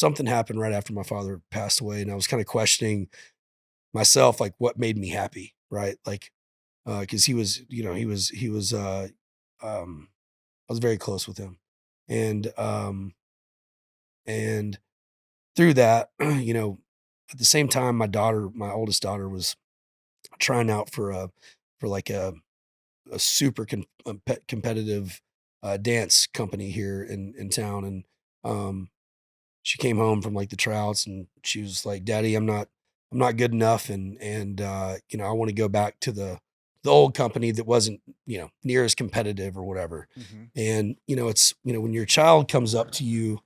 something happened right after my father passed away, and I was kind of questioning myself, like what made me happy, right? Like, because he was, um, I was very close with him, and and through that, at the same time, my oldest daughter, was trying out for like a super competitive dance company here in town, and um, she came home from like the tryouts, and she was like, "Daddy, I'm not good enough, and I want to go back to the old company that wasn't near as competitive or whatever." Mhm. And it's when your child comes up to you,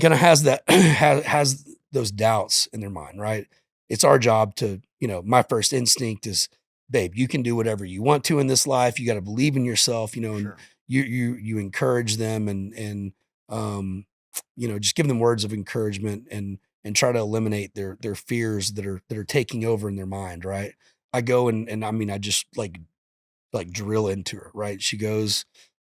kind of has that has those doubts in their mind, right? It's our job to, my first instinct is, babe, you can do whatever you want to in this life. You got to believe in yourself, and Sure. you encourage them, and just give them words of encouragement, and try to eliminate their fears that are taking over in their mind, right? I go and I mean, I just like drill into her, right? She goes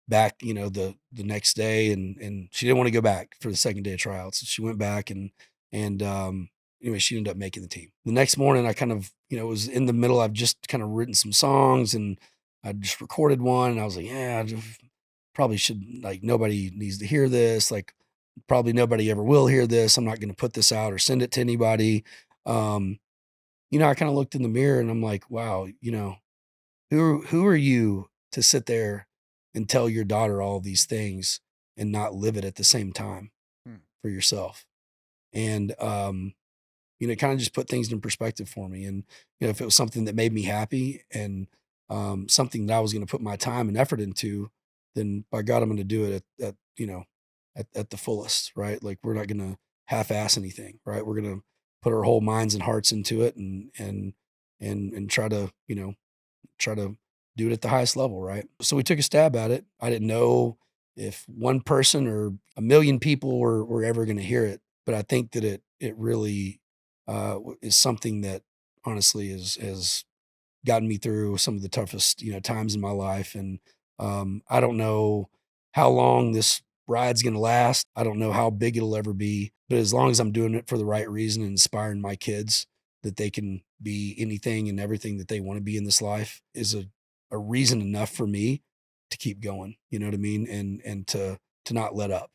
back, the next day, and she didn't want to go back for the second day of tryouts. So she went back, and anyway, she ended up making the team. The next morning, I kind of, was in the middle. I've just kind of written some songs, and I just recorded one, and I was like, yeah, probably should, like, nobody needs to hear this. Like, probably nobody ever will hear this. I'm not going to put this out or send it to anybody. Um, I kind of looked in the mirror, and I'm like, wow, who are you to sit there and tell your daughter all these things and not live it at the same time Hmm. for yourself? And it kind of just put things in perspective for me. And if it was something that made me happy, and something that I was going to put my time and effort into, then by God, I'm going to do it at the fullest, right? Like, we're not going to half-ass anything, right? We're going to put our whole minds and hearts into it, and try to do it at the highest level, right? So we took a stab at it. I didn't know if one person or a million people were ever going to hear it, but I think that it really is something that honestly has gotten me through some of the toughest times in my life. And I don't know how long this ride's going to last. I don't know how big it'll ever be, but as long as I'm doing it for the right reason and inspiring my kids that they can be anything and everything that they want to be in this life, is a reason enough for me to keep going. You know what I mean? And to not let up.